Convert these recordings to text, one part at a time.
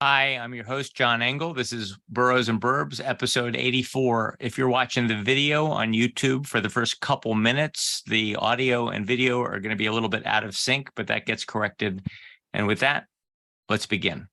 Hi, I'm your host, John Engel. This is Boroughs and Burbs, episode 84. If you're watching the video on YouTube for the first couple minutes, the audio and video are going to be a little bit out of sync, but that gets corrected. And with that, let's begin.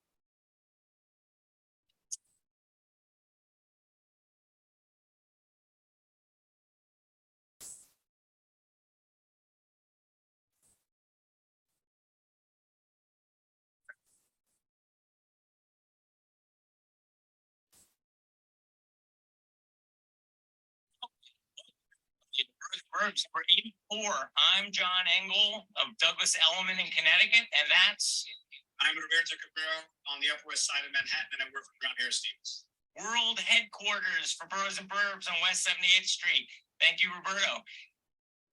Burbs number 84. I'm John Engel of Douglas Elliman in Connecticut, and I'm Roberto Cabrera on the Upper West Side of Manhattan, and I work for Brown Harris Stevens. world headquarters for Boroughs and Burbs on West 78th Street. Thank you, Roberto.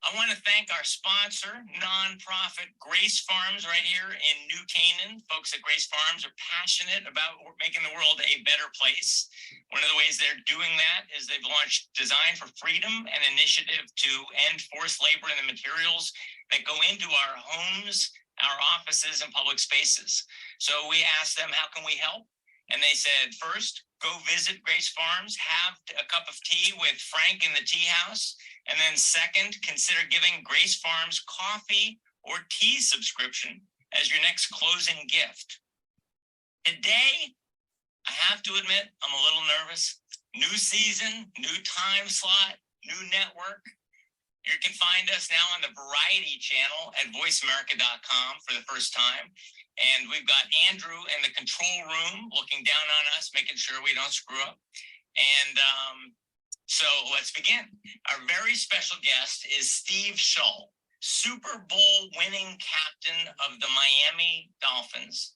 I want to thank our sponsor, nonprofit Grace Farms, right here in New Canaan. Folks at Grace Farms are passionate about making the world a better place. One of the ways they're doing that is they've launched Design for Freedom, an initiative to end forced labor in the materials that go into our homes, our offices, and public spaces. So we asked them, how can we help? And they said, first, go visit Grace Farms, have a cup of tea with Frank in the tea house. And then second, consider giving Grace Farms coffee or tea subscription as your next closing gift. Today, I have to admit, I'm a little nervous. New season, new time slot, new network. You can find us now on the Variety channel at voiceamerica.com for the first time. And we've got Andrew in the control room looking down on us, making sure we don't screw up. And so let's begin. Our very special guest is Steve Shull, Super Bowl winning captain of the Miami Dolphins,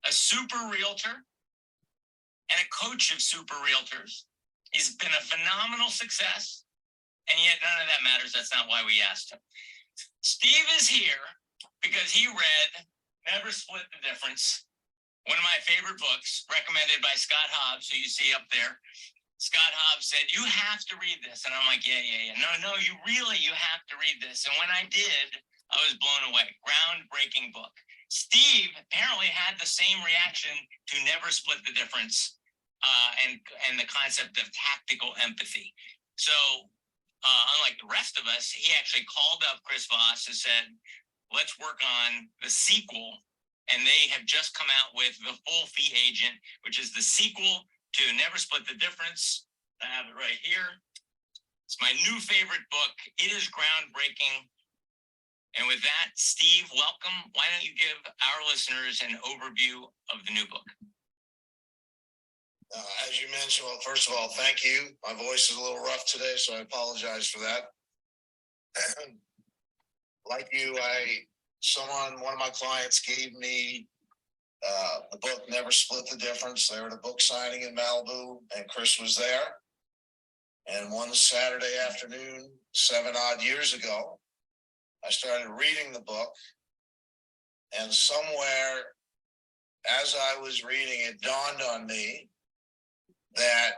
a super realtor and a coach of super realtors. He's been a phenomenal success, and yet none of that matters. That's not why we asked him. Steve is here because he read Never Split the Difference, one of my favorite books, recommended by Scott Hobbs, who you see up there. Scott Hobbs said, you have to read this. And I'm like, yeah. No, you have to read this. And when I did, I was blown away. Groundbreaking book. Steve apparently had the same reaction to Never Split the Difference and the concept of tactical empathy. So unlike the rest of us, he actually called up Chris Voss and said, let's work on the sequel. And they have just come out with The Full Fee Agent, which is the sequel to Never Split the Difference. I have it right here. It's my new favorite book. It is groundbreaking. And with that, Steve, welcome. Why don't you give our listeners an overview of the new book? As you mentioned, well, first of all, thank you. My voice is a little rough today, so I apologize for that. Like you, one of my clients gave me the book Never Split the Difference. They were at a book signing in Malibu, and Chris was there. And one Saturday afternoon, 7 odd years ago, I started reading the book. And somewhere, as I was reading, it dawned on me that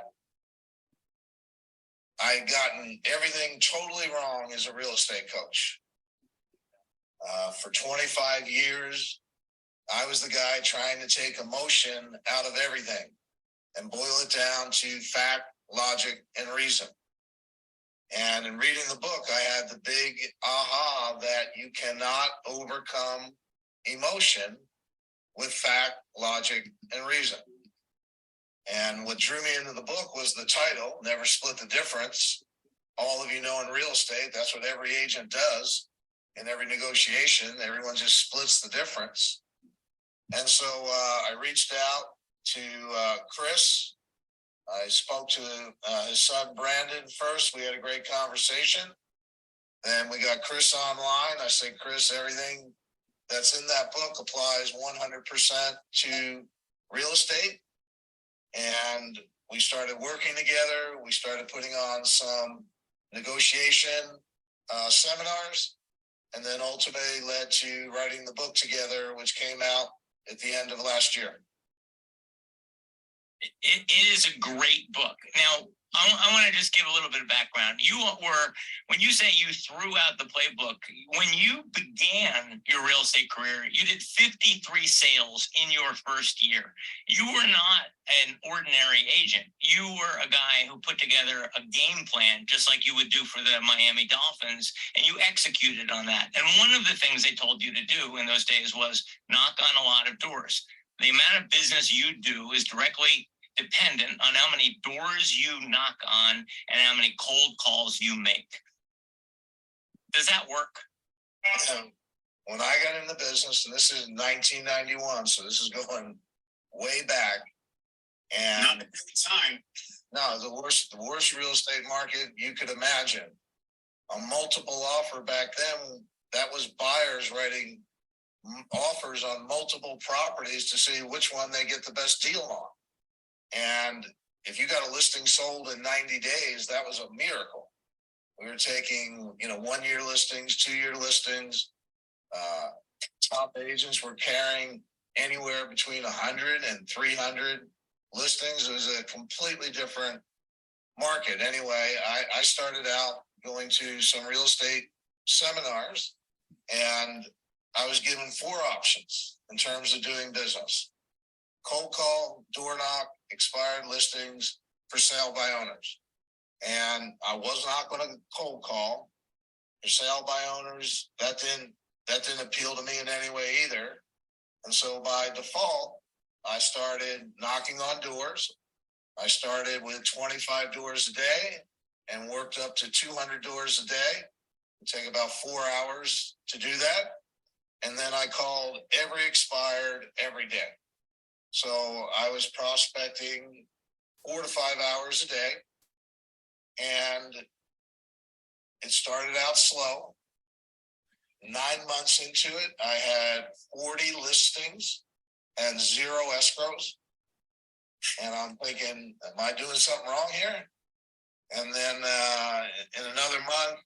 I'd gotten everything totally wrong as a real estate coach. For 25 years, I was the guy trying to take emotion out of everything and boil it down to fact, logic, and reason. And in reading the book, I had the big aha that you cannot overcome emotion with fact, logic, and reason. And what drew me into the book was the title, Never Split the Difference. All of you know in real estate, that's what every agent does. In every negotiation, everyone just splits the difference. And so I reached out to Chris. I spoke to his son, Brandon, first. We had a great conversation. Then we got Chris online. I said, Chris, everything that's in that book applies 100% to real estate. And we started working together. We started putting on some negotiation seminars, and then ultimately led to writing the book together, which came out at the end of last year. It is a great book. Now, I want to just give a little bit of background. You were, when you say you threw out the playbook, when you began your real estate career, you did 53 sales in your first year. You were not an ordinary agent. You were a guy who put together a game plan, just like you would do for the Miami Dolphins, and you executed on that. And one of the things they told you to do in those days was knock on a lot of doors. The amount of business you do is directly dependent on how many doors you knock on and how many cold calls you make. Does that work? When I got in the business, and this is 1991, so this is going way back. And Not a good time. no, the worst real estate market you could imagine. A multiple offer back then, that was buyers writing offers on multiple properties to see which one they get the best deal on. And if you got a listing sold in 90 days, that was a miracle. We were taking, 1-year listings, 2-year listings. Top agents were carrying anywhere between 100 and 300 listings. It was a completely different market. Anyway, I started out going to some real estate seminars, and I was given 4 options in terms of doing business: cold call, door knock, expired listings, for sale by owners. And I was not going to cold call. For sale by owners, that didn't appeal to me in any way either. And so by default, I started knocking on doors. I started with 25 doors a day and worked up to 200 doors a day. It take about 4 hours to do that. And then I called every expired every day. So I was prospecting 4 to 5 hours a day, and it started out slow. 9 months into it, I had 40 listings and 0 escrows. And I'm thinking, am I doing something wrong here? And then in another month,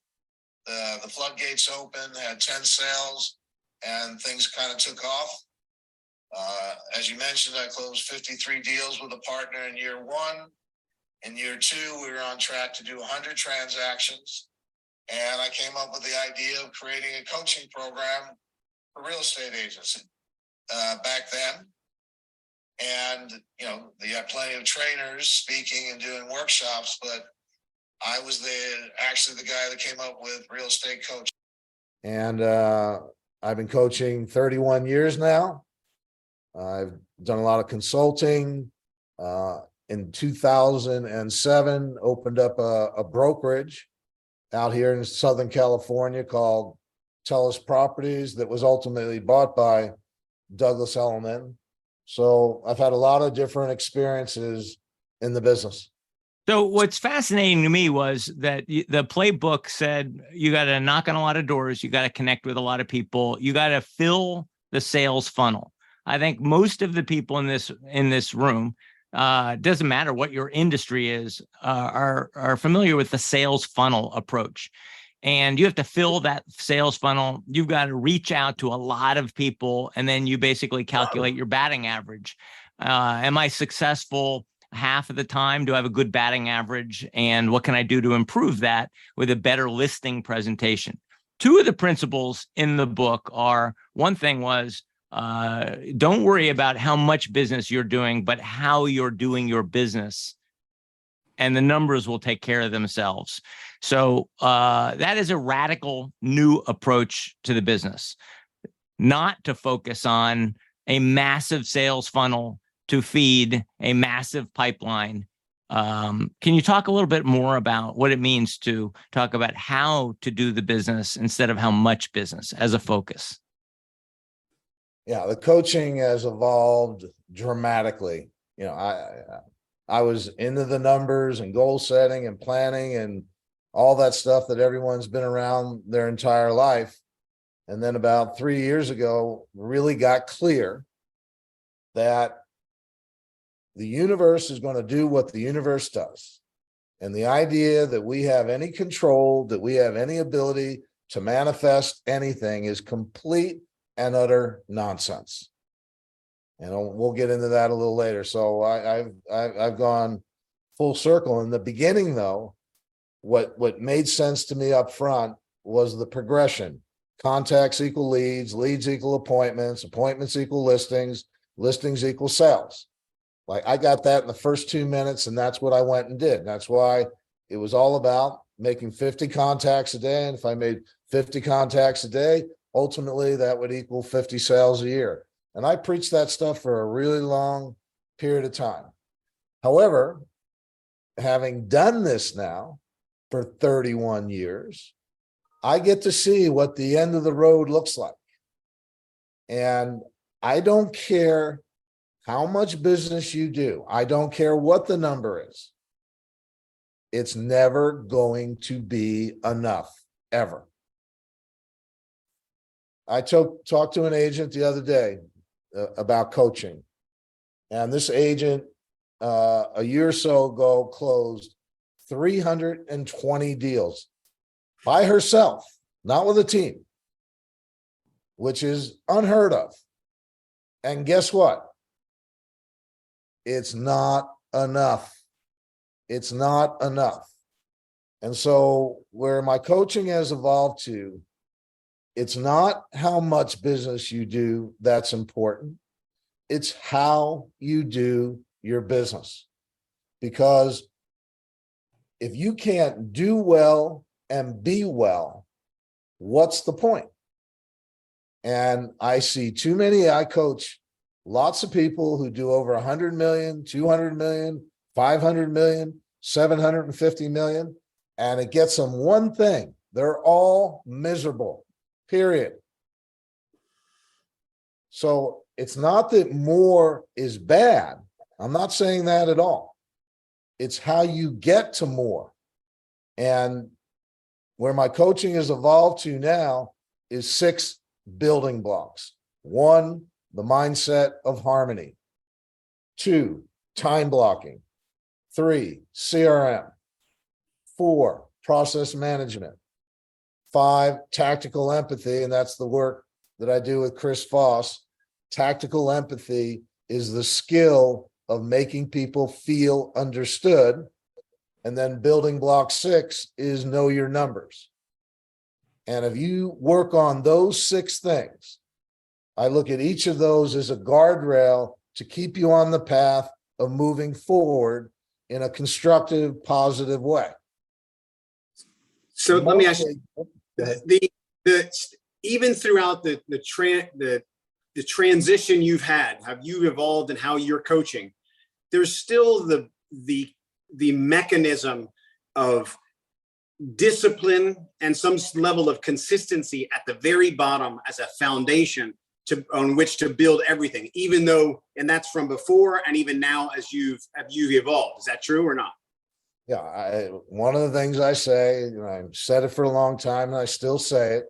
the floodgates opened, had 10 sales, and things kind of took off. As you mentioned, I closed 53 deals with a partner in year 1. In year 2, we were on track to do 100 transactions. And I came up with the idea of creating a coaching program for real estate agents back then. And, they had plenty of trainers speaking and doing workshops, but I was actually the guy that came up with real estate coaching. And I've been coaching 31 years now. I've done a lot of consulting. In 2007, opened up a brokerage out here in Southern California called Telus Properties that was ultimately bought by Douglas Elliman. So I've had a lot of different experiences in the business. So what's fascinating to me was that the playbook said you got to knock on a lot of doors, you got to connect with a lot of people, you got to fill the sales funnel. I think most of the people in this room, doesn't matter what your industry is, are familiar with the sales funnel approach. And you have to fill that sales funnel. You've got to reach out to a lot of people, and then you basically calculate your batting average. Am I successful half of the time? Do I have a good batting average? And what can I do to improve that with a better listing presentation? 2 of the principles in the book are, one thing was, don't worry about how much business you're doing, but how you're doing your business, and the numbers will take care of themselves. So that is a radical new approach to the business, not to focus on a massive sales funnel to feed a massive pipeline. Can you talk a little bit more about what it means to talk about how to do the business instead of how much business as a focus? Yeah, the coaching has evolved dramatically. I was into the numbers and goal setting and planning and all that stuff that everyone's been around their entire life. And then about 3 years ago, really got clear that the universe is going to do what the universe does. And the idea that we have any control, that we have any ability to manifest anything is complete and utter nonsense. And we'll get into that a little later. So I've gone full circle. In the beginning, though, what made sense to me up front was the progression. Contacts equal leads, leads equal appointments, appointments equal listings, listings equal sales. Like I got that in the first 2 minutes, and that's what I went and did. That's why it was all about making 50 contacts a day. And if I made 50 contacts a day, ultimately that would equal 50 sales a year. And I preached that stuff for a really long period of time. However, having done this now for 31 years, I get to see what the end of the road looks like. And I don't care how much business you do. I don't care what the number is. It's never going to be enough, ever. I talked to an agent the other day about coaching. And this agent, a year or so ago, closed 320 deals by herself, not with a team, which is unheard of. And guess what? It's not enough. It's not enough. And so where my coaching has evolved to, it's not how much business you do that's important. It's how you do your business. Because if you can't do well and be well, what's the point? And I see too many, I coach lots of people who do over 100 million, 200 million, 500 million, 750 million, and it gets them one thing. They're all miserable, period. So it's not that more is bad. I'm not saying that at all. It's how you get to more. And where my coaching has evolved to now is 6 building blocks. 1, the mindset of harmony. 2, time blocking. 3, CRM. 4, process management. 5, tactical empathy, and that's the work that I do with Chris Foss. Tactical empathy is the skill of making people feel understood. And then building block 6 is know your numbers. And if you work on those 6 things, I look at each of those as a guardrail to keep you on the path of moving forward in a constructive, positive way. So let me ask you, the even throughout the transition you've had, have you evolved in how you're coaching? There's still the mechanism of discipline and some level of consistency at the very bottom as a foundation on which to build everything, even though, and that's from before and even now as you've evolved. Is that true or not? Yeah, one of the things I say, and I've said it for a long time and I still say it,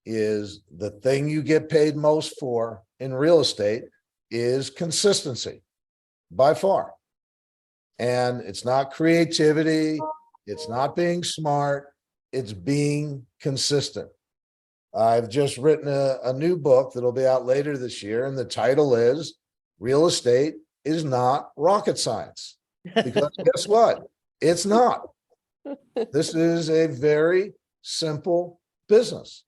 is the thing you get paid most for in real estate is consistency, by far. And it's not creativity, it's not being smart, it's being consistent. I've just written a new book that'll be out later this year, and the title is Real Estate is Not Rocket Science. Because guess what? It's not. This is a very simple business.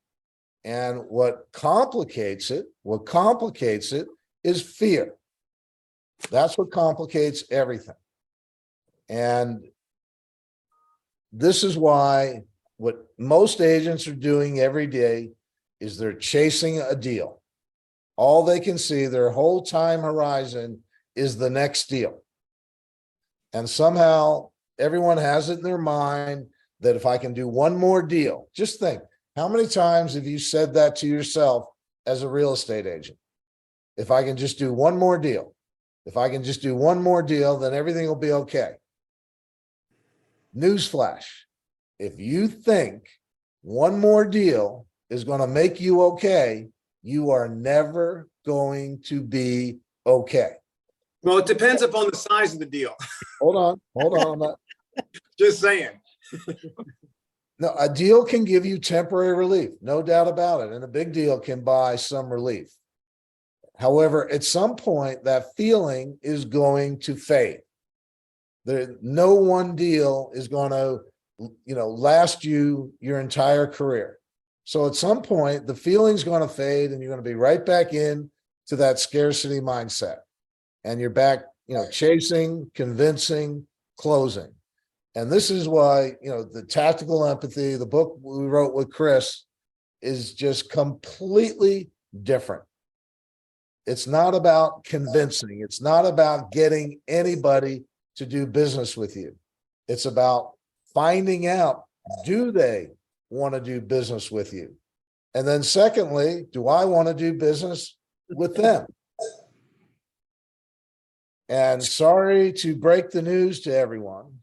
And what complicates it is fear. That's what complicates everything. And this is why what most agents are doing every day is they're chasing a deal. All they can see, their whole time horizon, is the next deal. And somehow everyone has it in their mind that if I can do one more deal, just think, how many times have you said that to yourself as a real estate agent? If I can just do one more deal, if I can just do one more deal, then everything will be okay. Newsflash. If you think one more deal is going to make you okay, you are never going to be okay. Well, it depends upon the size of the deal. Hold on. I'm not, Just saying. no, a deal can give you temporary relief, no doubt about it. And a big deal can buy some relief. However, at some point, that feeling is going to fade. No one deal is going to, last you your entire career. So at some point, the feeling's going to fade and you're going to be right back in to that scarcity mindset. And you're back, chasing, convincing, closing. And this is why, the tactical empathy, the book we wrote with Chris, is just completely different. It's not about convincing. It's not about getting anybody to do business with you. It's about finding out, do they want to do business with you? And then secondly, do I want to do business with them? And sorry to break the news to everyone.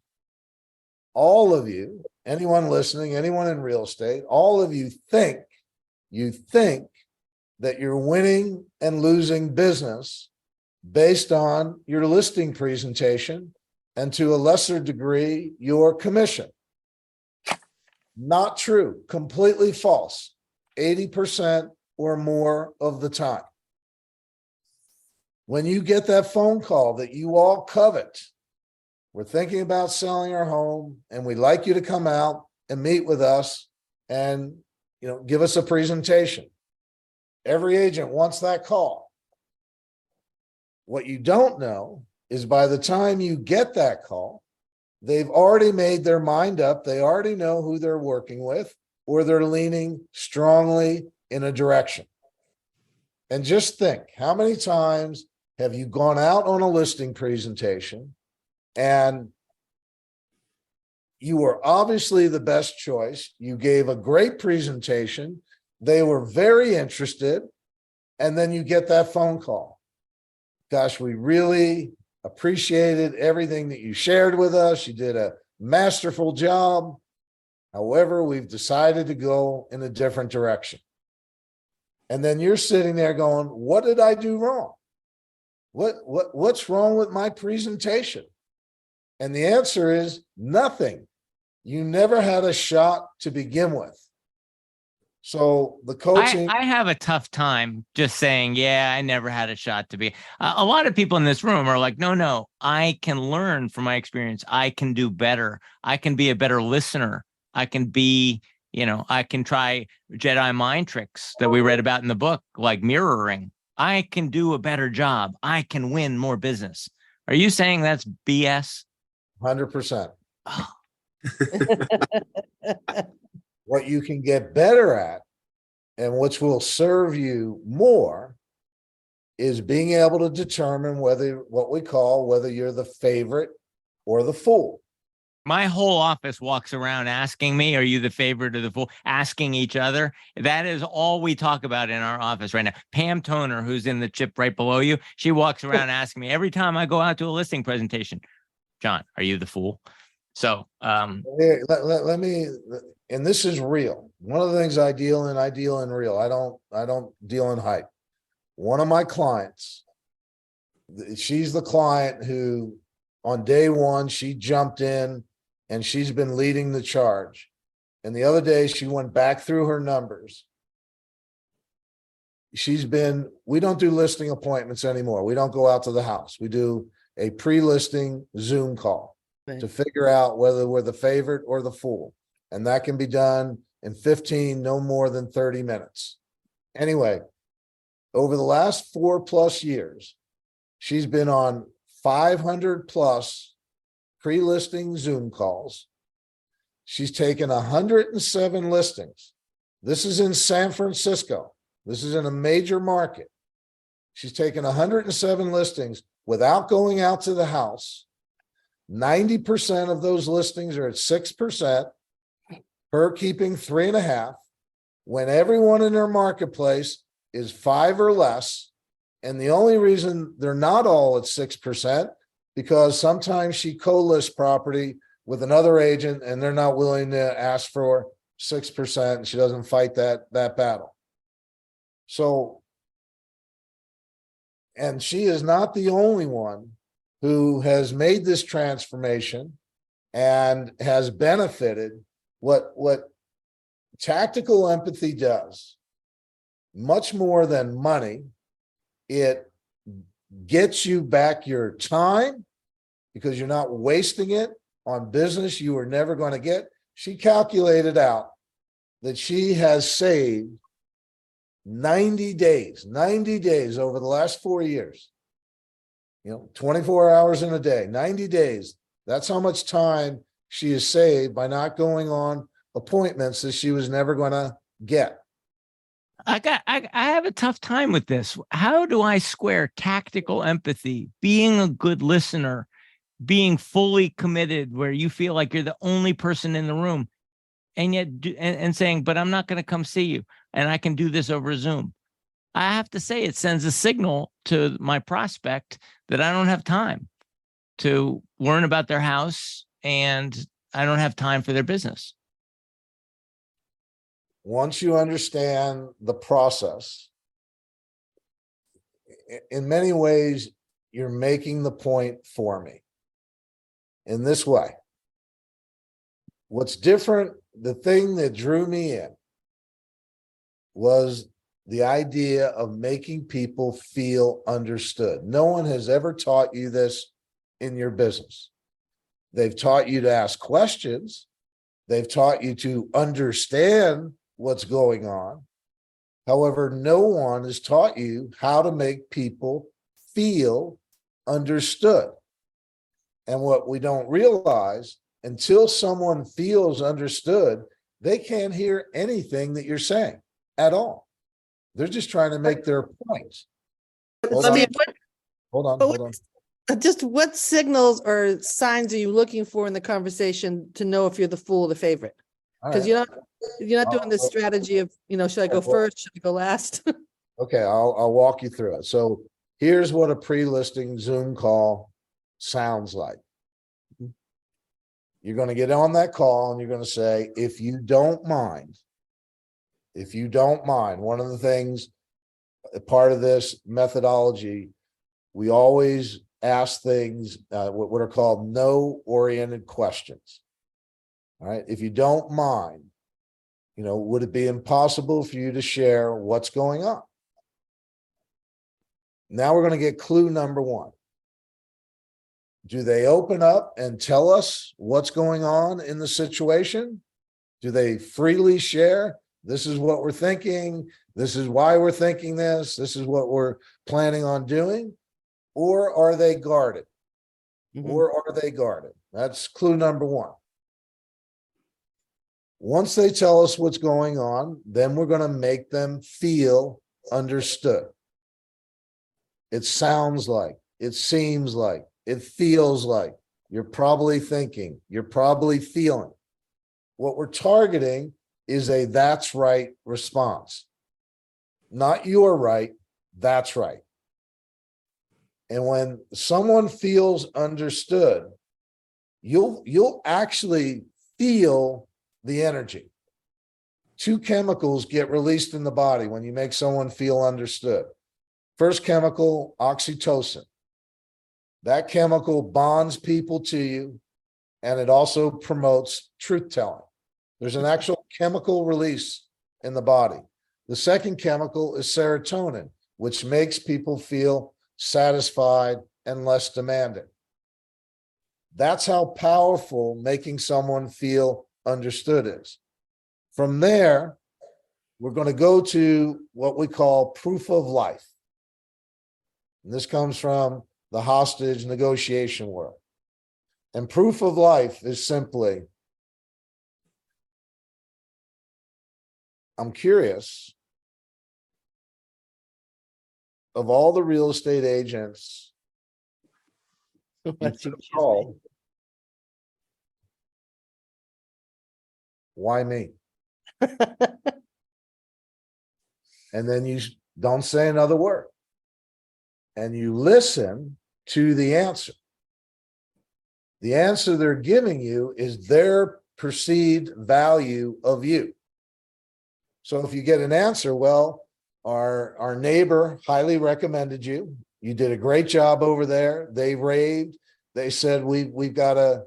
All of you, anyone listening, anyone in real estate, all of you think that you're winning and losing business based on your listing presentation and to a lesser degree, your commission. Not true, completely false, 80% or more of the time. When you get that phone call that you all covet, we're thinking about selling our home and we'd like you to come out and meet with us and, give us a presentation. Every agent wants that call. What you don't know is by the time you get that call, they've already made their mind up. They already know who they're working with, or they're leaning strongly in a direction. And just think, how many times have you gone out on a listing presentation and you were obviously the best choice? You gave a great presentation. They were very interested. And then you get that phone call. Gosh, we really appreciated everything that you shared with us. You did a masterful job. However, we've decided to go in a different direction. And then you're sitting there going, what did I do wrong? What's wrong with my presentation? And the answer is nothing. You never had a shot to begin with. So the coaching. I have a tough time just saying, yeah, I never had a shot to be. A lot of people in this room are like, no, I can learn from my experience. I can do better. I can be a better listener. I can be, I can try Jedi mind tricks that we read about in the book, like mirroring. I can do a better job. I can win more business. Are you saying that's BS? 100%. Oh. What you can get better at, and which will serve you more, is being able to determine whether you're the favorite or the fool. My whole office walks around asking me, are you the favorite or the fool? Asking each other. That is all we talk about in our office right now. Pam Toner, who's in the chip right below you, she walks around asking me every time I go out to a listing presentation, John, are you the fool? So let me, and this is real. One of the things I deal in real. I don't deal in hype. One of my clients, she's the client who on day one, she jumped in and she's been leading the charge. And the other day she went back through her numbers. We don't do listing appointments anymore. We don't go out to the house. We do a pre-listing Zoom call to figure out whether we're the favorite or the fool. And that can be done in 15, no more than 30 minutes. Anyway, over the last 4+ years, she's been on 500+ pre-listing Zoom calls. She's taken 107 listings. This is in San Francisco. This is in a major market. She's taken 107 listings without going out to the house. 90% of those listings are at 6%, her keeping 3.5%, when everyone in her marketplace is 5 or less. And the only reason they're not all at 6%, because sometimes she co-lists property with another agent and they're not willing to ask for 6%, and she doesn't fight that battle. So, and she is not the only one who has made this transformation and has benefited. What tactical empathy does, much more than money, It gets you back your time because you're not wasting it on business you were never going to get. She calculated out that she has saved 90 days over the last 4 years. 24 hours in a day, 90 days. That's how much time she has saved by not going on appointments that she was never going to get. I have a tough time with this. How do I square tactical empathy, being a good listener, being fully committed where you feel like you're the only person in the room, and yet and saying, but I'm not going to come see you and I can do this over Zoom? I have to say it sends a signal to my prospect that I don't have time to learn about their house and I don't have time for their business. Once you understand the process, in many ways, you're making the point for me in this way. What's different, the thing that drew me in was the idea of making people feel understood. No one has ever taught you this in your business. They've taught you to ask questions. They've taught you to understand what's going on. However, no one has taught you how to make people feel understood. And what we don't realize, until someone feels understood, they can't hear anything that you're saying at all. They're just trying to make their points. Hold on. Just what signals or signs are you looking for in the conversation to know if you're the fool or the favorite? Because you're not doing this strategy of, should I go first? Should I go last? Okay, I'll walk you through it. So here's what a pre-listing Zoom call sounds like. You're going to get on that call and you're going to say, if you don't mind, one of the things, part of this methodology, we always ask things, what are called no-oriented questions. All right. If you don't mind, would it be impossible for you to share what's going on? Now we're going to get clue number one. Do they open up and tell us what's going on in the situation? Do they freely share? This is what we're thinking. This is why we're thinking this. This is what we're planning on doing. Or are they guarded? That's clue number one. Once they tell us what's going on, then we're going to make them feel understood. It sounds like, it seems like, it feels like, you're probably thinking, you're probably feeling. What we're targeting is a that's right response. Not you're right, that's right. And when someone feels understood, you'll actually feel the energy. Two chemicals get released in the body when you make someone feel understood. First chemical, oxytocin. That chemical bonds people to you, and it also promotes truth-telling. There's an actual chemical release in the body. The second chemical is serotonin, which makes people feel satisfied and less demanding. That's how powerful making someone feel understood is. From there, we're going to go to what we call proof of life. And this comes from the hostage negotiation world. And proof of life is simply, I'm curious, of all the real estate agents you've called, why me? And then you don't say another word. And you listen to the answer. The answer they're giving you is their perceived value of you. So if you get an answer, well, our neighbor highly recommended you. You did a great job over there. They raved. They said, we've got to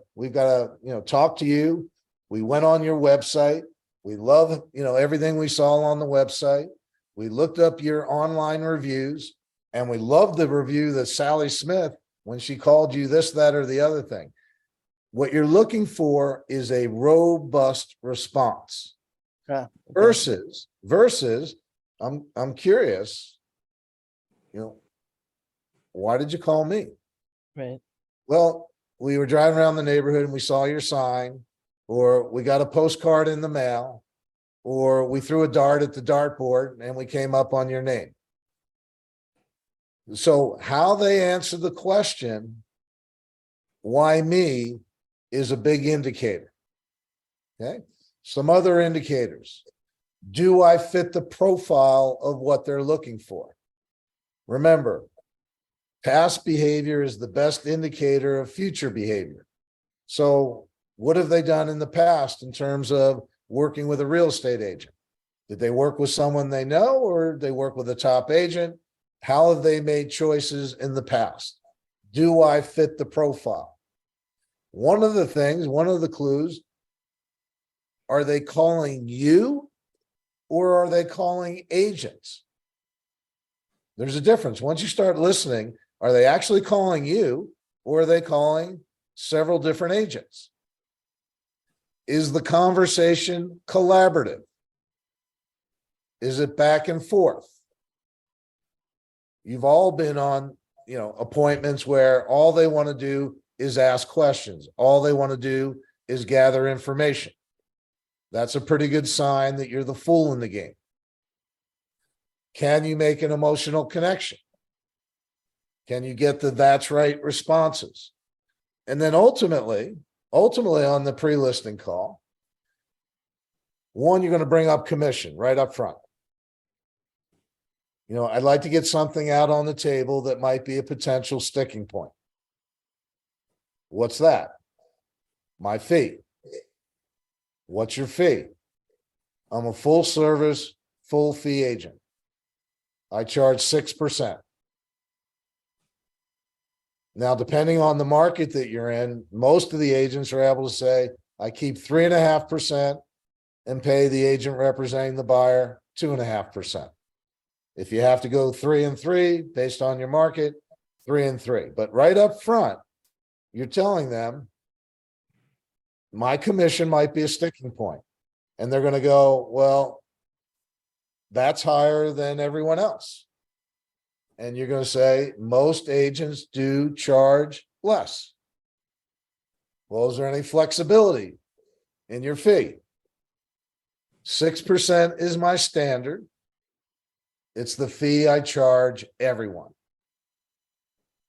talk to you. We went on your website. We love, everything we saw on the website. We looked up your online reviews. And we love the review that Sally Smith, when she called you this, that, or the other thing. What you're looking for is a robust response. Okay. Versus, I'm curious, why did you call me? Right. Well, we were driving around the neighborhood and we saw your sign, or we got a postcard in the mail, or we threw a dart at the dartboard and we came up on your name. So how they answer the question, why me, is a big indicator. Okay. Some other indicators. Do I fit the profile of what they're looking for? Remember, past behavior is the best indicator of future behavior. So what have they done in the past in terms of working with a real estate agent? Did they work with someone they know, or did they work with a top agent? How have they made choices in the past? Do I fit the profile? One of the clues, are they calling you or are they calling agents? There's a difference. Once you start listening, are they actually calling you or are they calling several different agents? Is the conversation collaborative? Is it back and forth? You've all been on, appointments where all they want to do is ask questions. All they want to do is gather information. That's a pretty good sign that you're the fool in the game. Can you make an emotional connection? Can you get the that's right responses? And then ultimately on the pre-listing call, one, you're going to bring up commission right up front. I'd like to get something out on the table that might be a potential sticking point. What's that? My fee. What's your fee? I'm a full service, full fee agent. I charge 6%. Now, depending on the market that you're in, most of the agents are able to say, I keep 3.5% and pay the agent representing the buyer 2.5%. If you have to go 3 and 3 based on your market, 3 and 3. But right up front, you're telling them my commission might be a sticking point. And they're going to go, well, that's higher than everyone else. And you're going to say, most agents do charge less. Well, is there any flexibility in your fee? 6% is my standard. It's the fee I charge everyone.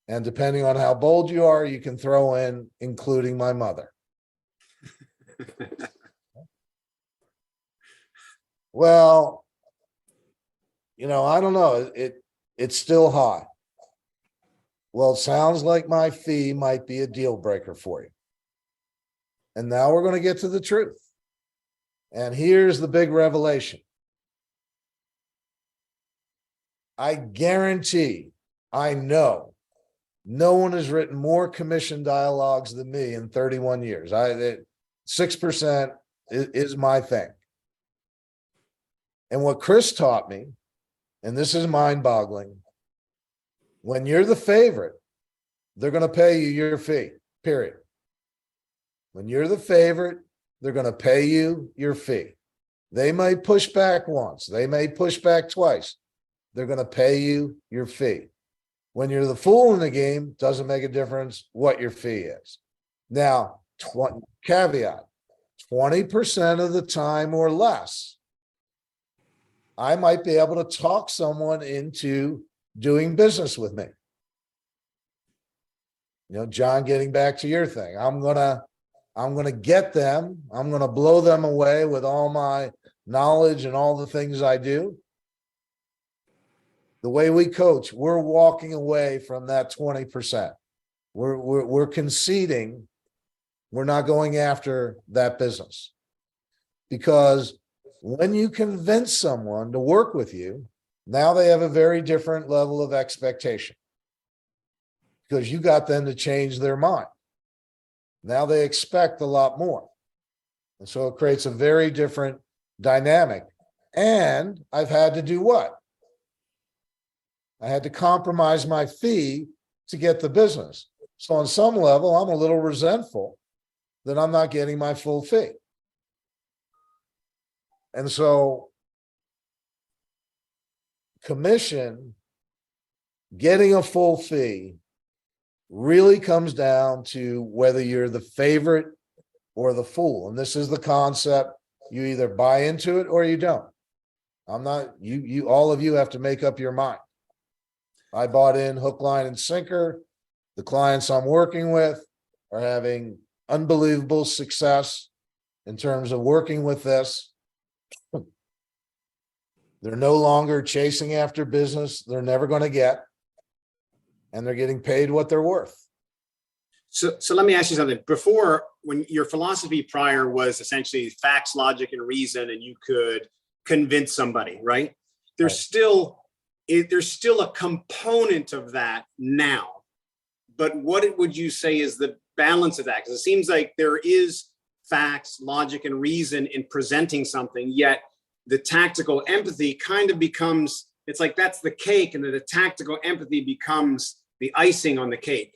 And depending on how bold you are, you can throw in, including my mother. Well, I don't know. It's still high. Well, it sounds like my fee might be a deal breaker for you. And now we're going to get to the truth. And here's the big revelation. I guarantee, I know, no one has written more commission dialogues than me in 31 years. 6% is my thing. And what Chris taught me, and this is mind-boggling, when you're the favorite, they're going to pay you your fee, period. When you're the favorite, they're going to pay you your fee. They may push back once. They may push back twice. They're going to pay you your fee. When you're the fool in the game, doesn't make a difference what your fee is. Now, caveat, 20% of the time or less, I might be able to talk someone into doing business with me. John, getting back to your thing, I'm gonna get them. I'm gonna blow them away with all my knowledge and all the things I do. The way we coach, we're walking away from that 20%. We're conceding. We're not going after that business, because when you convince someone to work with you, now they have a very different level of expectation, because you got them to change their mind. Now they expect a lot more. And so it creates a very different dynamic. And I've had to do what? I had to compromise my fee to get the business. So on some level, I'm a little resentful that I'm not getting my full fee. And so commission, getting a full fee really comes down to whether you're the favorite or the fool. And this is the concept. You either buy into it or you don't. I'm not, you all of you have to make up your mind. I bought in hook, line, and sinker. The clients I'm working with are having unbelievable success in terms of working with this. They're no longer chasing after business they're never going to get, and they're getting paid what they're worth. So let me ask you something. Before, when your philosophy prior was essentially facts, logic, and reason, and you could convince somebody, right? There's still a component of that now. But what would you say is the balance of that? Because it seems like there is facts, logic, and reason in presenting something, yet the tactical empathy kind of becomes, it's like that's the cake, and then the tactical empathy becomes the icing on the cake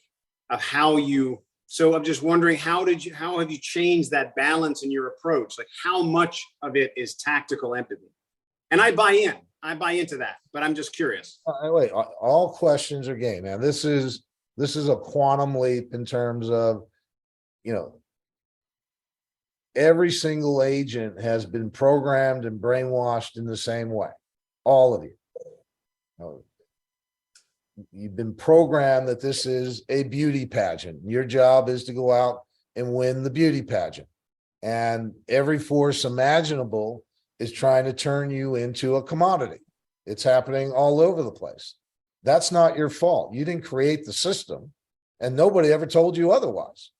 of how you. So I'm just wondering, how have you changed that balance in your approach? Like, how much of it is tactical empathy? And I buy into that, but I'm just curious. Wait, all questions are game, man. This is a quantum leap in terms of, every single agent has been programmed and brainwashed in the same way. All of you. You've been programmed that this is a beauty pageant. Your job is to go out and win the beauty pageant. And every force imaginable is trying to turn you into a commodity. It's happening all over the place. That's not your fault. You didn't create the system, and nobody ever told you otherwise.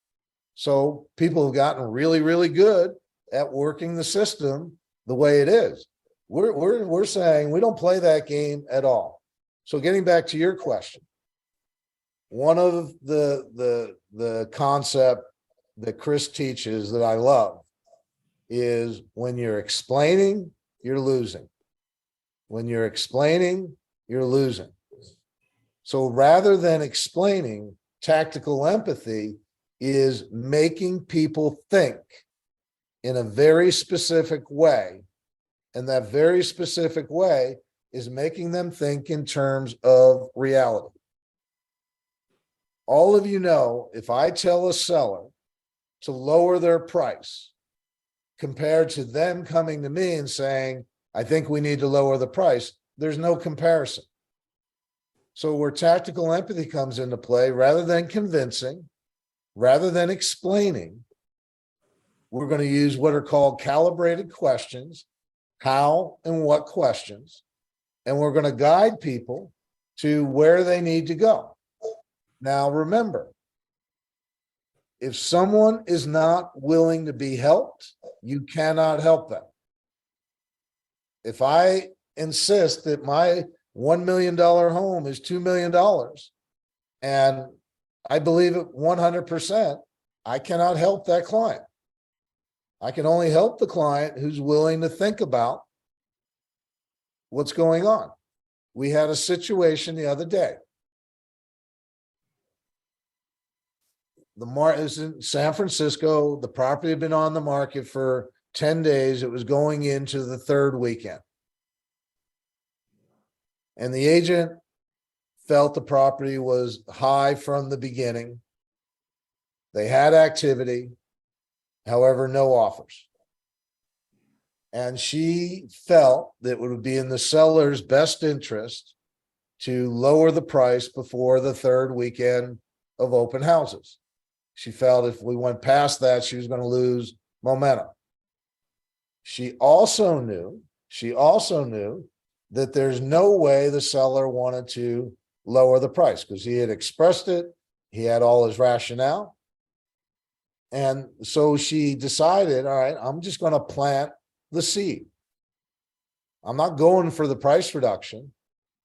So people have gotten really, really good at working the system the way it is. We're saying we don't play that game at all. So getting back to your question, one of the concept that Chris teaches that I love is when you're explaining, you're losing. When you're explaining, you're losing. So rather than explaining, tactical empathy is making people think in a very specific way. And that very specific way is making them think in terms of reality. All of you know, if I tell a seller to lower their price compared to them coming to me and saying, I think we need to lower the price, there's no comparison. So where tactical empathy comes into play, rather than convincing, rather than explaining, we're going to use what are called calibrated questions, how and what questions, and we're going to guide people to where they need to go. Now, remember, if someone is not willing to be helped, you cannot help them. If I insist that my $1 million home is $2 million, and I believe it 100%, I cannot help that client. I can only help the client who's willing to think about what's going on. We had a situation the other day. It was in San Francisco. The property had been on the market for 10 days. It was going into the third weekend. And the agent felt the property was high from the beginning. They had activity, however, no offers. And she felt that it would be in the seller's best interest to lower the price before the third weekend of open houses. She felt if we went past that, she was going to lose momentum. She also knew that there's no way the seller wanted to lower the price because he had expressed it. He had all his rationale. And so she decided, all right, I'm just going to plant the seed. I'm not going for the price reduction.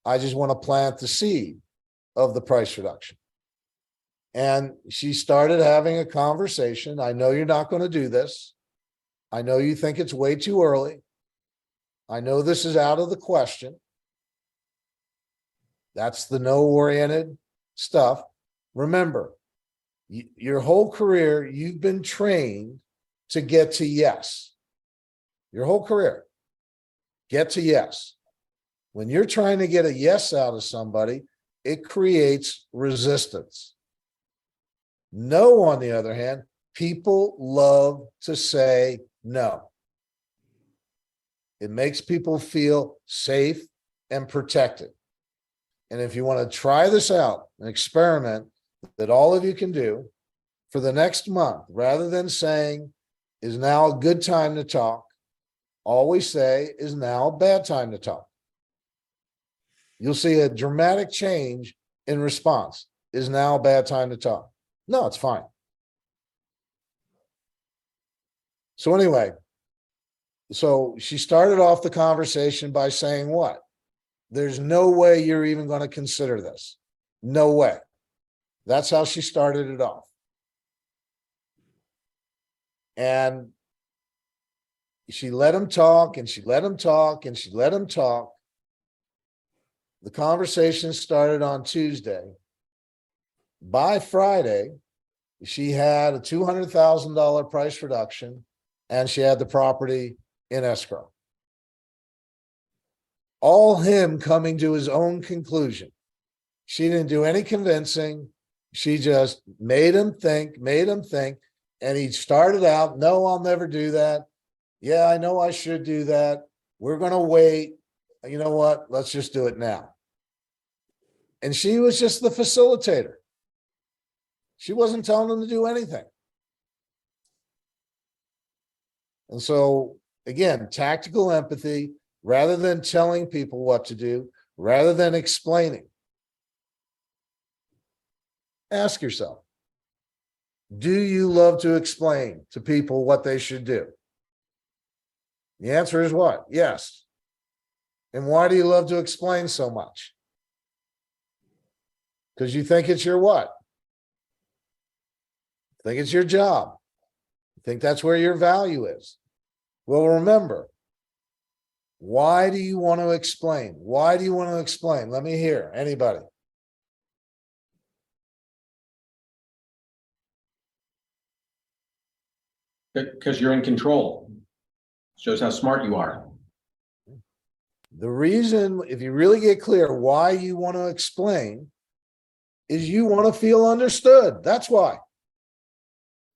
I just want to plant the seed of the price reduction. And she started having a conversation. I know you're not going to do this. I know you think it's way too early. I know this is out of the question. That's the no-oriented stuff. Remember, your whole career, you've been trained to get to yes. Your whole career, get to yes. When you're trying to get a yes out of somebody, it creates resistance. No, on the other hand, people love to say no. It makes people feel safe and protected. And if you want to try this out, an experiment that all of you can do for the next month, rather than saying, is now a good time to talk, always say, is now a bad time to talk. You'll see a dramatic change in response. Is now a bad time to talk? No, it's fine. So anyway, so she started off the conversation by saying what? There's no way you're even going to consider this. No way. That's how she started it off. And she let him talk, and she let him talk, and she let him talk. The conversation started on Tuesday. By Friday, she had a $200,000 price reduction, and she had the property in escrow. All him coming to his own conclusion. She didn't do any convincing. She just made him think. And he started out, no, I'll never do that. Yeah, I know I should do that. We're going to wait. You know what? Let's just do it now. And she was just the facilitator. She wasn't telling him to do anything. And so, again, tactical empathy, rather than telling people what to do, rather than explaining. Ask yourself, do you love to explain to people what they should do? The answer is what? Yes. And why do you love to explain so much? Because you think it's your what? You think it's your job. You think that's where your value is. Well, remember, why do you want to explain? Why do you want to explain? Let me hear. Anybody? Because you're in control. Shows how smart you are. The reason, if you really get clear why you want to explain, is you want to feel understood. That's why.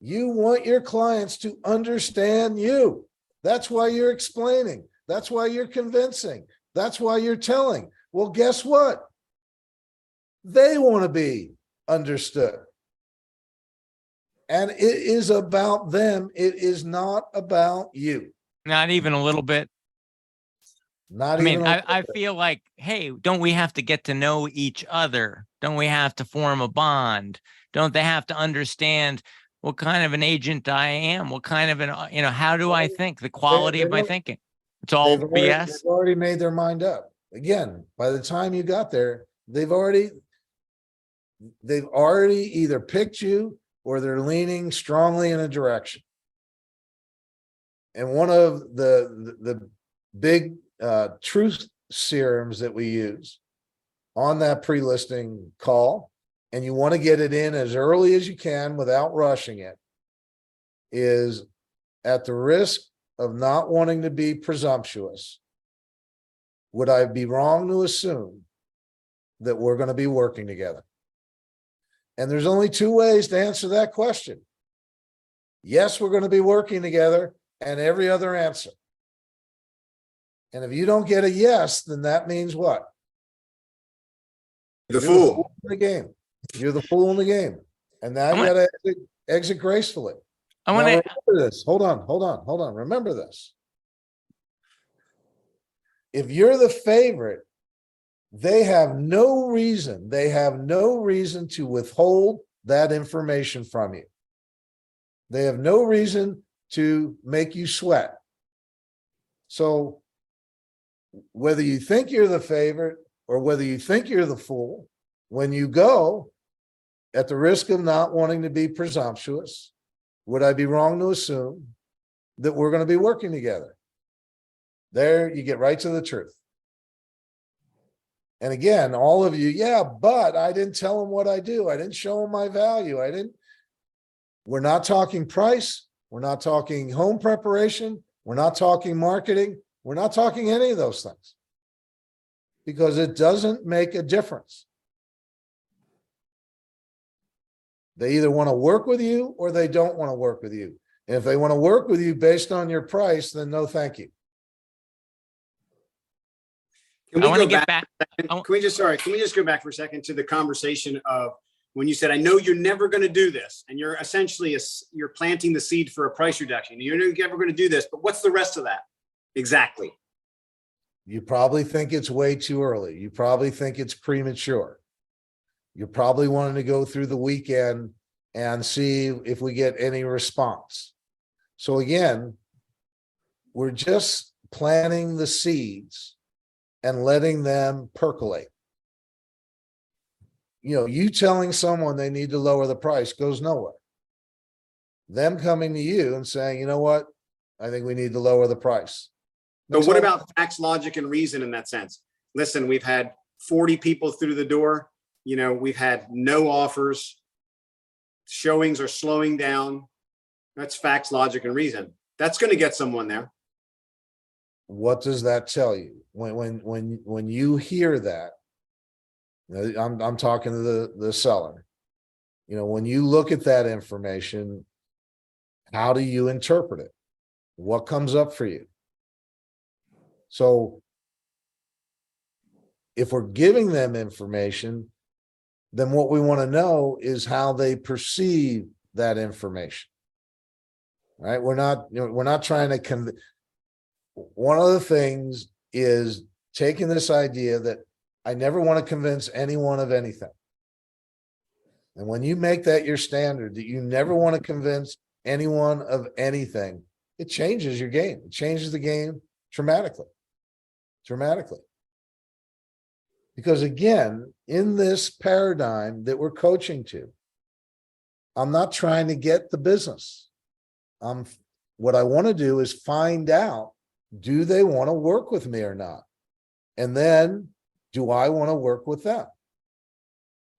You want your clients to understand you. That's why you're explaining. That's why you're convincing. That's why you're telling. Well, guess what? They want to be understood. And it is about them. It is not about you. Not even a little bit. Not I mean, even. I feel like, hey, don't we have to get to know each other? Don't we have to form a bond? Don't they have to understand what kind of an agent I am? What kind of how do I think? The quality of my thinking. It's all BS. They've already made their mind up. Again, by the time you got there, they've already either picked you or they're leaning strongly in a direction. And one of the big truth serums that we use on that pre-listing call, and you want to get it in as early as you can without rushing it, is at the risk of not wanting to be presumptuous, would I be wrong to assume that we're going to be working together? And there's only two ways to answer that question. Yes, we're going to be working together, and every other answer. And if you don't get a yes, then that means what? The fool. In the game. You're the fool in the game. And now you got to exit gracefully. I want to remember this. Hold on. Remember this. If you're the favorite, they have no reason to withhold that information from you. They have no reason to make you sweat. So whether you think you're the favorite or whether you think you're the fool, when you go, at the risk of not wanting to be presumptuous, would I be wrong to assume that we're going to be working together? There, you get right to the truth. And again, all of you, yeah, but I didn't tell them what I do. I didn't show them my value. We're not talking price. We're not talking home preparation. We're not talking marketing. We're not talking any of those things because it doesn't make a difference. They either want to work with you or they don't want to work with you. And if they want to work with you based on your price, then no, thank you. Can I we want to go get back? back. Can we just go back for a second to the conversation of when you said, I know you're never going to do this, and you're essentially, you're planting the seed for a price reduction. You're never going to do this, but what's the rest of that? Exactly. You probably think it's way too early. You probably think it's premature. You're probably wanting to go through the weekend and see if we get any response. So again, we're just planting the seeds and letting them percolate. You know, you telling someone they need to lower the price goes nowhere. Them coming to you and saying, you know what, I think we need to lower the price. But what about facts, logic, and reason in that sense? Listen, we've had 40 people through the door. You know, we've had no offers. Showings are slowing down. That's facts, logic, and reason. That's going to get someone there. What does that tell you? When you hear that, you know, I'm talking to the seller. You know, when you look at that information, how do you interpret it? What comes up for you? So if we're giving them information, then what we want to know is how they perceive that information. Right? We're not trying to one of the things is taking this idea that I never want to convince anyone of anything. And when you make that your standard, that you never want to convince anyone of anything, it changes your game. It changes the game dramatically. Because again, in this paradigm that we're coaching to, I'm not trying to get the business. What I want to do is find out, do they want to work with me or not? And then, do I want to work with them?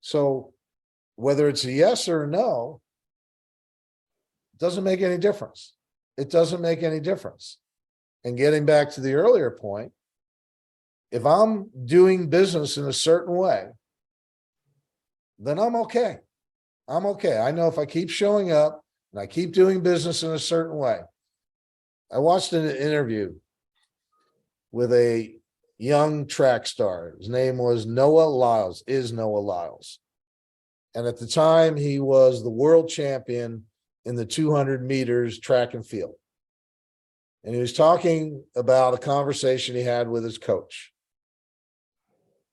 So whether it's a yes or a no, it doesn't make any difference. It doesn't make any difference. And getting back to the earlier point, if I'm doing business in a certain way, then I'm okay. I'm okay. I know if I keep showing up and I keep doing business in a certain way. I watched an interview with a young track star. His name was Noah Lyles, Noah Lyles. And at the time, he was the world champion in the 200 meters track and field. And he was talking about a conversation he had with his coach.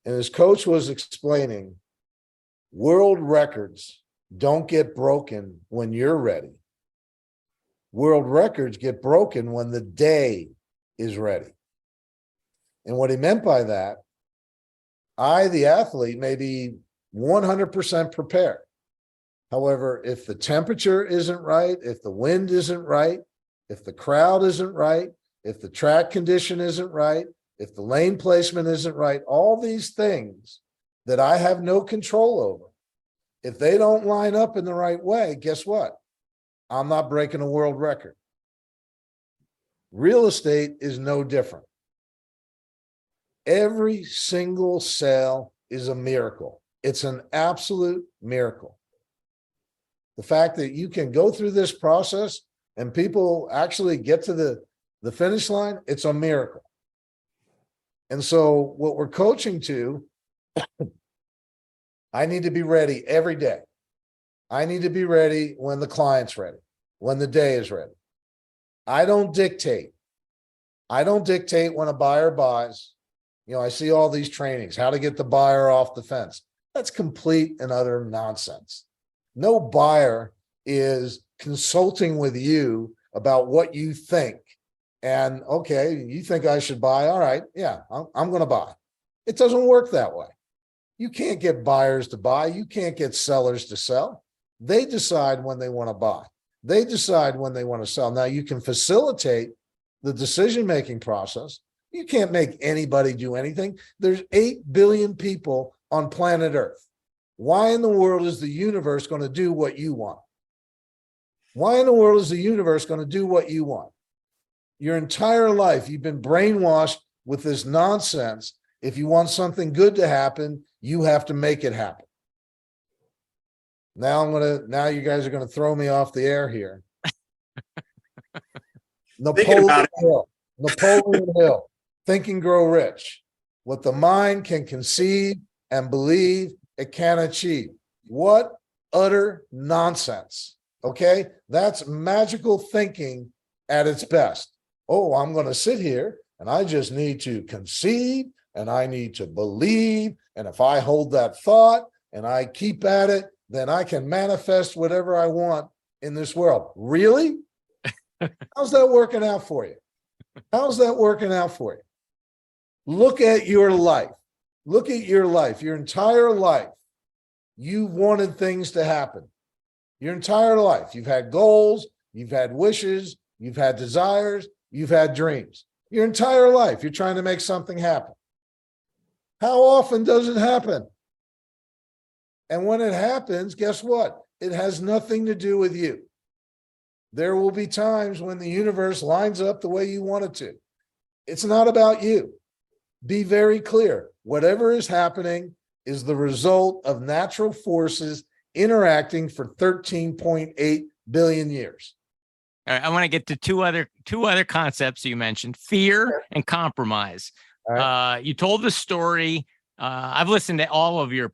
And his coach was explaining, world records don't get broken when you're ready. World records get broken when the day is ready. And what he meant by that, I, the athlete, may be 100% prepared. However, if the temperature isn't right, if the wind isn't right, if the crowd isn't right, if the track condition isn't right, if the lane placement isn't right, all these things that I have no control over, if they don't line up in the right way, guess what? I'm not breaking a world record. Real estate is no different. Every single sale is a miracle. It's an absolute miracle. The fact that you can go through this process and people actually get to the finish line, it's a miracle. And so what we're coaching to, I need to be ready every day. I need to be ready when the client's ready, when the day is ready. I don't dictate. When a buyer buys. You know, I see all these trainings, how to get the buyer off the fence. That's complete and utter nonsense. No buyer is consulting with you about what you think. And okay, you think I should buy? All right, yeah, I'm going to buy. It doesn't work that way. You can't get buyers to buy. You can't get sellers to sell. They decide when they want to buy. They decide when they want to sell. Now, you can facilitate the decision-making process. You can't make anybody do anything. There's 8 billion people on planet Earth. Why in the world is the universe going to do what you want? Why in the world is the universe going to do what you want? Your entire life, you've been brainwashed with this nonsense. If you want something good to happen, you have to make it happen. Now you guys are going to throw me off the air here. Napoleon Hill. Napoleon Hill. Think and Grow Rich. What the mind can conceive and believe it can achieve. What utter nonsense. Okay? That's magical thinking at its best. Oh, I'm going to sit here and I just need to conceive and I need to believe. And if I hold that thought and I keep at it, then I can manifest whatever I want in this world. Really? How's that working out for you? How's that working out for you? Look at your life. Look at your life, your entire life. You've wanted things to happen. Your entire life. You've had goals, you've had wishes, you've had desires, you've had dreams. Your entire life, you're trying to make something happen. How often does it happen? And when it happens, guess what? It has nothing to do with you. There will be times when the universe lines up the way you want it to. It's not about you. Be very clear. Whatever is happening is the result of natural forces interacting for 13.8 billion years. All right, I want to get to two other concepts you mentioned: fear and compromise. All right. You told the story. I've listened to all of your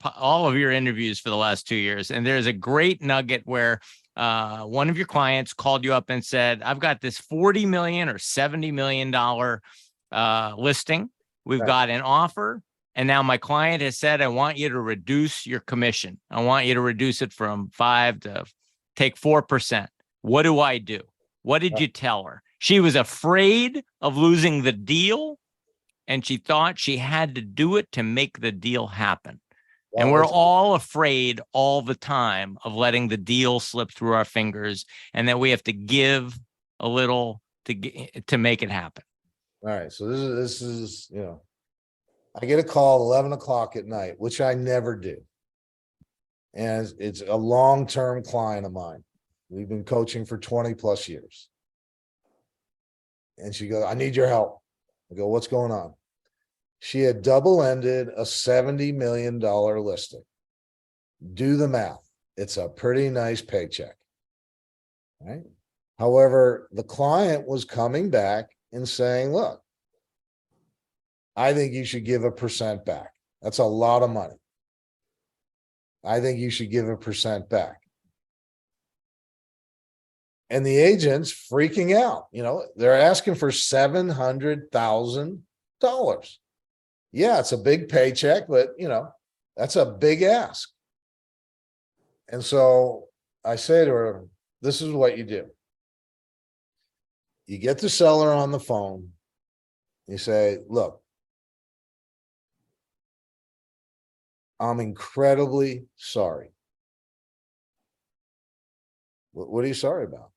interviews for the last 2 years, and there's a great nugget where one of your clients called you up and said, "I've got this $40 million or $70 million listing. We've got an offer, and now my client has said, I want you to reduce your commission. I want you to reduce it from 5 to take 4%. What do I do?" What did you tell her? She was afraid of losing the deal, and she thought she had to do it to make the deal happen. Well, and we're it's- all afraid all the time of letting the deal slip through our fingers, and that we have to give a little to make it happen. All right. So this is, I get a call 11 o'clock at night, which I never do. And it's a long-term client of mine. We've been coaching for 20 plus years. And she goes, "I need your help." I go, "What's going on?" She had double-ended a $70 million listing. Do the math. It's a pretty nice paycheck. Right? However, the client was coming back and saying, "Look, I think you should give 1% back. That's a lot of money. I think you should give 1% back." And the agent's freaking out. They're asking for $700,000. Yeah, it's a big paycheck, but that's a big ask. And so I say to her, this is what you do. You get the seller on the phone. You say, "Look, I'm incredibly sorry." What are you sorry about?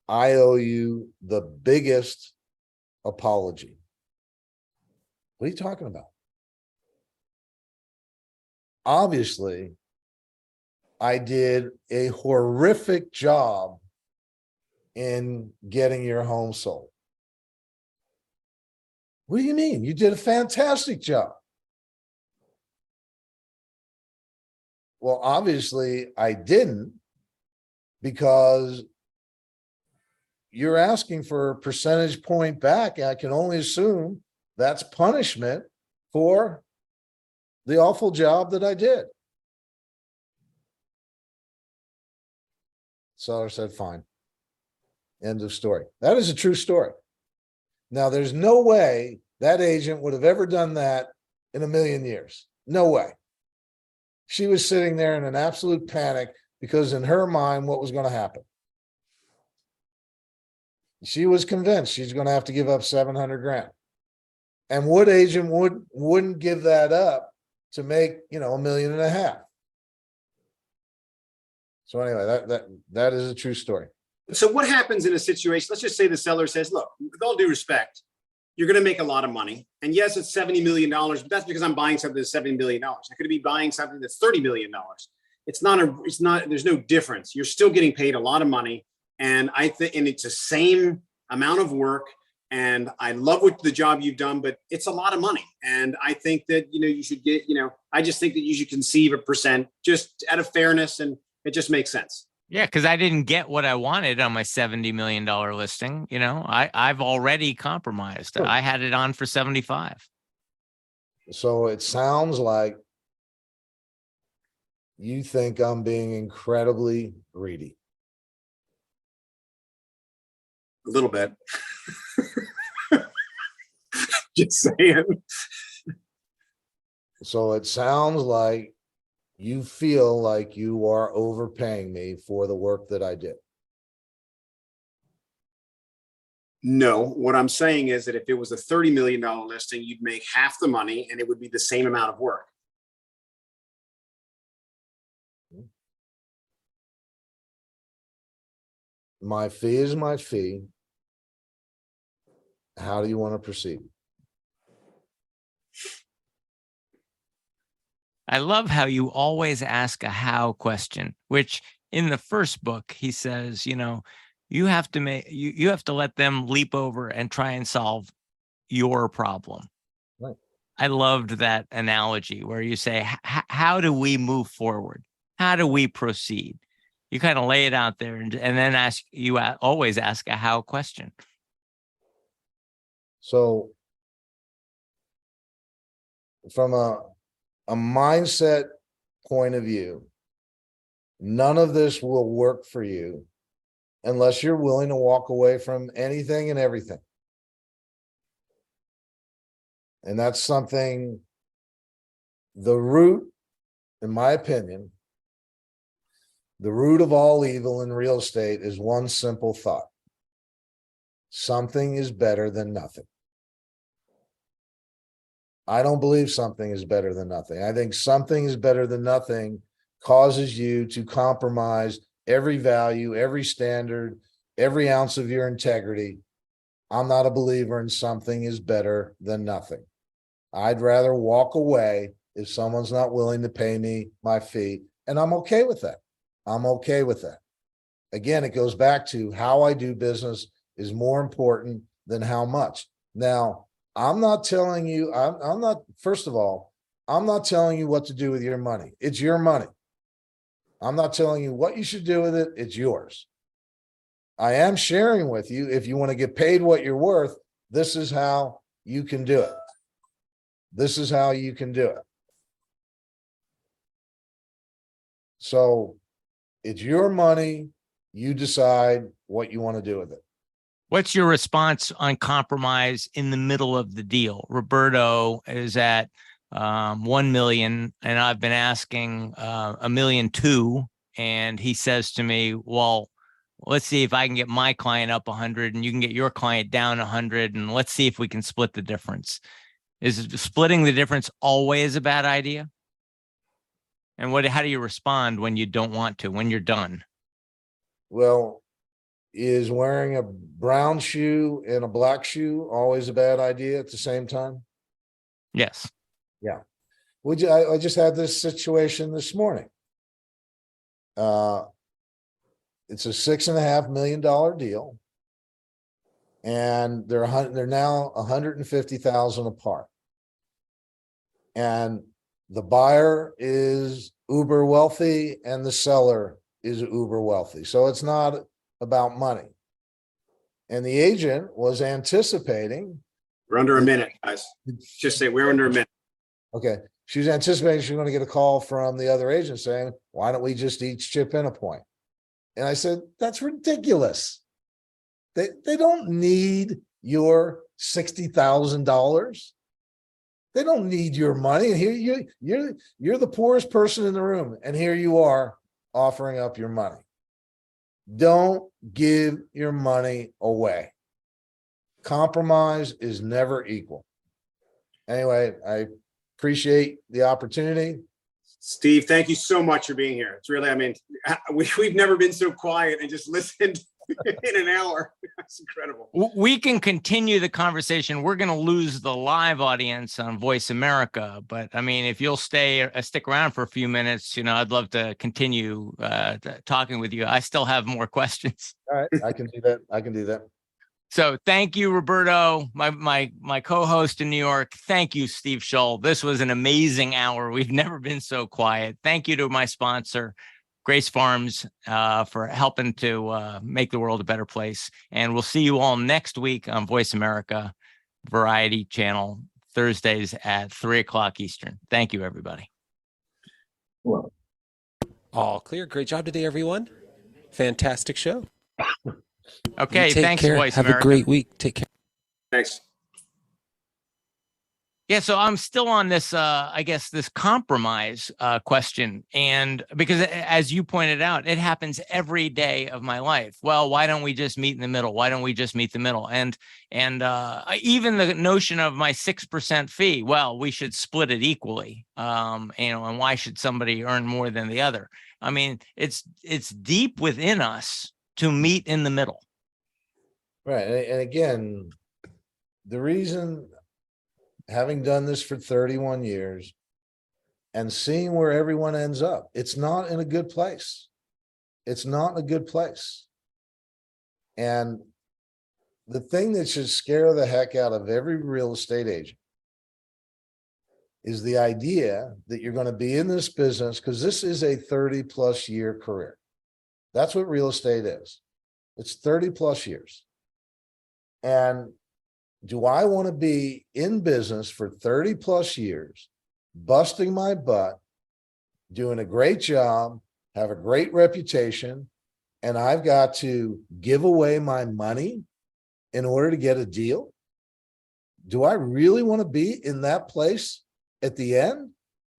"I owe you the biggest apology." What are you talking about? Obviously, I did a horrific job in getting your home sold. What do you mean? You did a fantastic job. Well, obviously, I didn't, because you're asking for a percentage point back. I can only assume that's punishment for the awful job that I did. Seller said, "Fine." End of story. That is a true story. Now, there's no way that agent would have ever done that in a million years. No way. She was sitting there in an absolute panic, because in her mind, what was going to happen? She was convinced she's going to have to give up 700 grand. And what agent wouldn't give that up to make, $1.5 million? So anyway, that is a true story. So what happens in a situation? Let's just say the seller says, "Look, with all due respect, you're going to make a lot of money. And yes, it's $70 million, but that's because I'm buying something that's $70 million. I could be buying something that's $30 million. It's not, there's no difference. You're still getting paid a lot of money. And I think, and it's the same amount of work. And I love the job you've done, but it's a lot of money. And I think that, you should get, I just think that you should conceive a percent just out of fairness, and it just makes sense. Yeah, because I didn't get what I wanted on my $70 million listing. I've already compromised. Sure. I had it on for 75. So it sounds like you think I'm being incredibly greedy. A little bit. Just saying. So it sounds like you feel like you are overpaying me for the work that I did. No, what I'm saying is that if it was a $30 million listing, you'd make half the money and it would be the same amount of work. My fee is my fee. How do you want to proceed? I love how you always ask a how question, which in the first book, he says, you have to you have to let them leap over and try and solve your problem. Right. I loved that analogy where you say, how do we move forward? How do we proceed? You kind of lay it out there and then always ask a how question. So from a mindset point of view, none of this will work for you unless you're willing to walk away from anything and everything. And that's something, the root, in my opinion, the root of all evil in real estate is one simple thought. Something is better than nothing. I don't believe something is better than nothing. I think something is better than nothing causes you to compromise every value, every standard, every ounce of your integrity. I'm not a believer in something is better than nothing. I'd rather walk away if someone's not willing to pay me my fee, and I'm okay with that. I'm okay with that. Again, it goes back to how I do business is more important than how much. Now, I'm not telling you, I'm not, first of all, I'm not telling you what to do with your money. It's your money. I'm not telling you what you should do with it. It's yours. I am sharing with you, if you want to get paid what you're worth, this is how you can do it. This is how you can do it. So it's your money. You decide what you want to do with it. What's your response on compromise in the middle of the deal? Roberto is at 1 million, and I've been asking $1.2 million, and he says to me, well, let's see if I can get my client up 100 and you can get your client down 100, and let's see if we can split the difference. Is splitting the difference always a bad idea? And how do you respond when you don't want to, when you're done? Well, is wearing a brown shoe and a black shoe always a bad idea at the same time? Yes. Yeah. I just had this situation this morning. It's a $6.5 million deal, and they're now 150,000 apart. And the buyer is uber wealthy and the seller is uber wealthy. So it's not about money. And the agent was anticipating. We're under a minute, guys. Just say we're under a minute. Okay. She was anticipating she was going to get a call from the other agent saying, why don't we just each chip in a point? And I said, that's ridiculous. They don't need your $60,000. They don't need your money. And here you're the poorest person in the room, and here you are offering up your money. Don't give your money away. Compromise is never equal. Anyway, I appreciate the opportunity. Steve, thank you so much for being here. It's really, I mean, we've never been so quiet and just listened in an hour. That's incredible. We can continue the conversation. We're going to lose the live audience on Voice America, but I mean, if you'll stick around for a few minutes, I'd love to continue talking with you. I still have more questions. All right, I can do that. I can do that. So thank you, Roberto, my co-host in New York. Thank you, Steve Shull. This was an amazing hour. We've never been so quiet. Thank you to my sponsor, Grace Farms, for helping to make the world a better place. And we'll see you all next week on Voice America Variety Channel, Thursdays at 3:00 Eastern. Thank you, everybody. Well, All clear. Great job today, everyone. Fantastic show. Okay, You take thanks, care. Voice Have America. a great week. Take care. Thanks. Yeah, so I'm still on this, I guess, this compromise question. And because as you pointed out, it happens every day of my life. Well, why don't we just meet in the middle? Why don't we just meet the middle? And even the notion of my 6% fee, well, we should split it equally. And why should somebody earn more than the other? I mean, it's deep within us to meet in the middle. Right. And again, the reason, having done this for 31 years and seeing where everyone ends up, it's not in a good place. It's not in a good place. And the thing that should scare the heck out of every real estate agent is the idea that you're going to be in this business, because this is a 30+ year career. That's what real estate is. It's 30+ years. And do I want to be in business for 30+ years, busting my butt, doing a great job, have a great reputation, and I've got to give away my money in order to get a deal? Do I really want to be in that place at the end?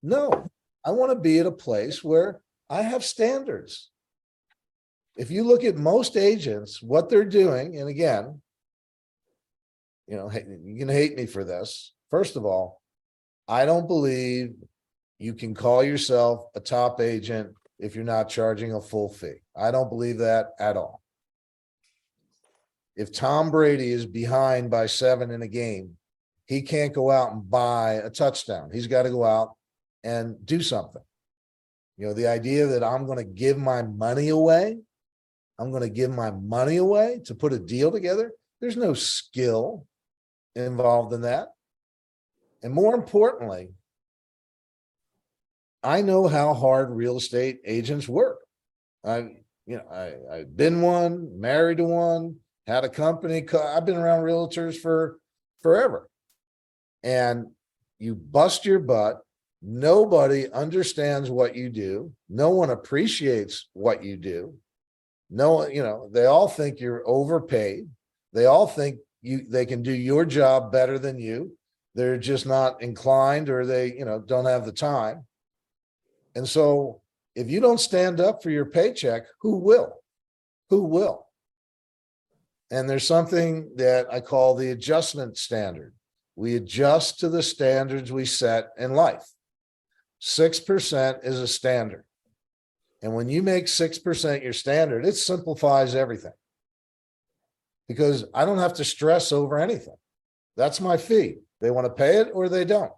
No, I want to be at a place where I have standards. If you look at most agents, what they're doing, and again, you can hate me for this. First of all, I don't believe you can call yourself a top agent if you're not charging a full fee. I don't believe that at all. If Tom Brady is behind by 7 in a game, he can't go out and buy a touchdown. He's got to go out and do something. The idea that I'm going to give my money away, to put a deal together, there's no skill involved in that. And more importantly, I know how hard real estate agents work. I've been one, married to one, had a company. I've been around realtors for forever. And you bust your butt. Nobody understands what you do. No one appreciates what you do. They all think you're overpaid. They all think they can do your job better than you. They're just not inclined, or they, don't have the time. And so if you don't stand up for your paycheck, who will? Who will? And there's something that I call the adjustment standard. We adjust to the standards we set in life. 6% is a standard. And when you make 6% your standard, it simplifies everything. Because I don't have to stress over anything. That's my fee. They want to pay it or they don't.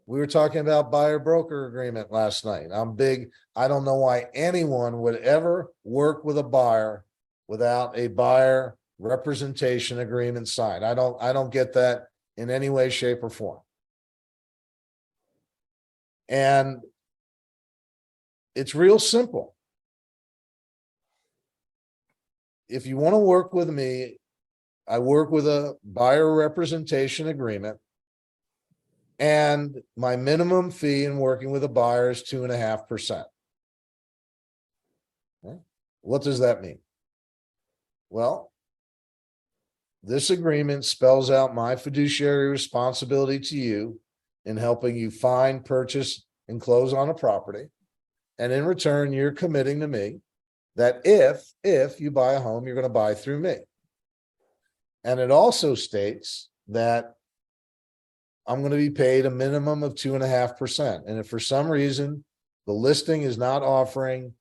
We were talking about buyer broker agreement last night. I'm big. I don't know why anyone would ever work with a buyer without a buyer representation agreement signed. I don't get that in any way, shape, or form. And it's real simple. If you want to work with me, I work with a buyer representation agreement, and my minimum fee in working with a buyer is 2.5%. Okay. What does that mean? Well, this agreement spells out my fiduciary responsibility to you in helping you find, purchase, and close on a property. And in return, you're committing to me that if you buy a home, you're going to buy through me. And it also states that I'm going to be paid a minimum of 2.5%. And if for some reason the listing is not offering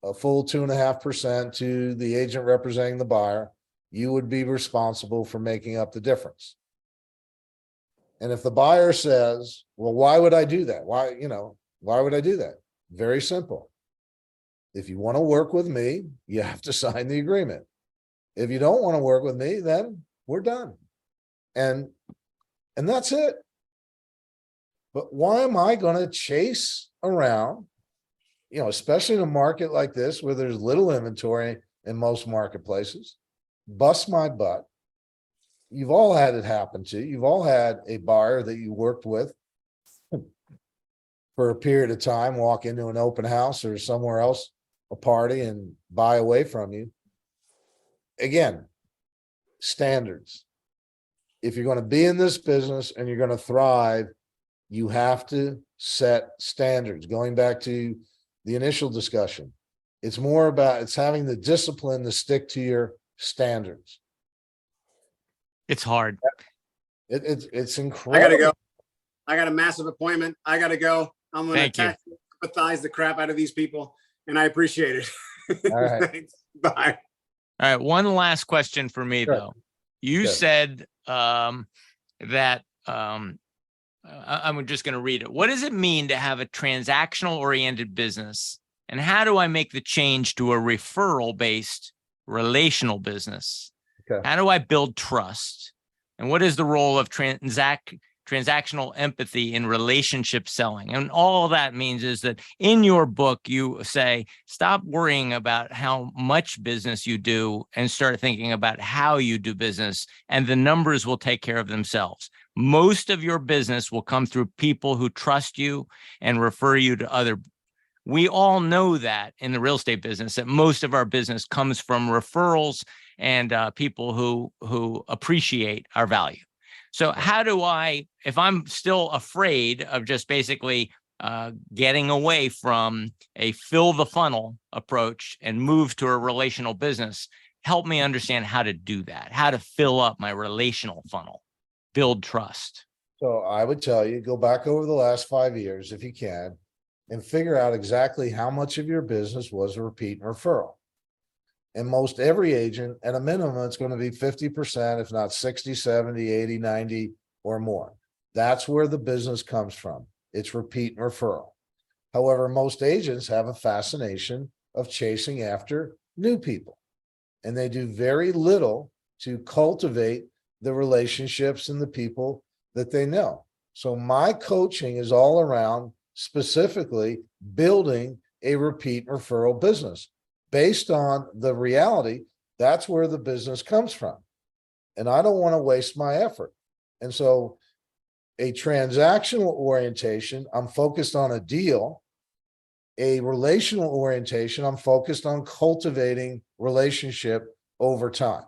a full 2.5% to the agent representing the buyer, you would be responsible for making up the difference. And if the buyer says, well, why would I do that? Why would I do that? Very simple. If you want to work with me, you have to sign the agreement. If you don't want to work with me, then we're done. And that's it. But why am I going to chase around, especially in a market like this where there's little inventory in most marketplaces, bust my butt? You've all had it happen to you. You've all had a buyer that you worked with for a period of time, walk into an open house or somewhere else, a party, and buy away from you. Again, standards. If you're going to be in this business and you're going to thrive, you have to set standards. Going back to the initial discussion, it's having the discipline to stick to your standards. It's hard. It's incredible. I gotta go. I got a massive appointment. I gotta go. I'm gonna empathize the crap out of these people, and I appreciate it. All right. Thanks. Bye. All right. One last question for me, Sure. though. You said that I'm just going to read it. What does it mean to have a transactional oriented business? And how do I make the change to a referral based relational business? Okay. How do I build trust? And what is the role of transactional empathy in relationship selling? And all that means is that in your book, you say, stop worrying about how much business you do and start thinking about how you do business, and the numbers will take care of themselves. Most of your business will come through people who trust you and refer you to other. We all know that in the real estate business, that most of our business comes from referrals and people who appreciate our value. So how do I, if I'm still afraid of just basically getting away from a fill the funnel approach and move to a relational business, help me understand how to do that, how to fill up my relational funnel, build trust. So I would tell you, go back over the last 5 years, if you can, and figure out exactly how much of your business was a repeat and referral. And most every agent, at a minimum, it's going to be 50%, if not 60, 70, 80, 90 or more. That's where the business comes from. It's repeat and referral. However, most agents have a fascination of chasing after new people, and they do very little to cultivate the relationships and the people that they know. So my coaching is all around specifically building a repeat referral business. Based on the reality, that's where the business comes from. And I don't want to waste my effort. And so a transactional orientation, I'm focused on a deal. A relational orientation, I'm focused on cultivating relationship over time.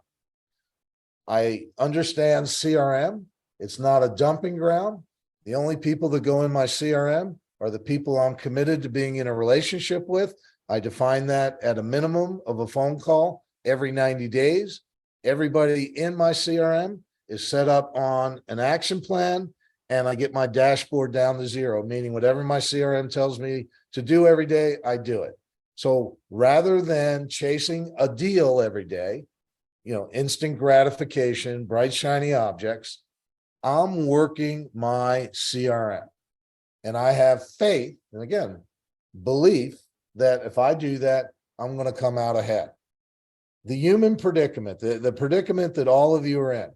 I understand CRM. It's not a dumping ground. The only people that go in my CRM are the people I'm committed to being in a relationship with. I define that at a minimum of a phone call every 90 days. Everybody in my CRM is set up on an action plan, and I get my dashboard down to zero, meaning whatever my CRM tells me to do every day, I do it. So rather than chasing a deal every day, instant gratification, bright, shiny objects, I'm working my CRM. And I have faith, and again, belief, that if I do that, I'm going to come out ahead. The human predicament, the predicament that all of you are in.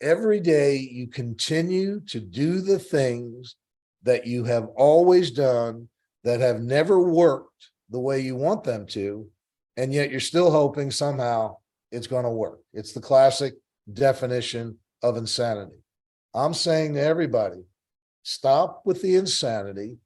Every day you continue to do the things that you have always done that have never worked the way you want them to, and yet you're still hoping somehow it's going to work. It's the classic definition of insanity. I'm saying to everybody, stop with the insanity,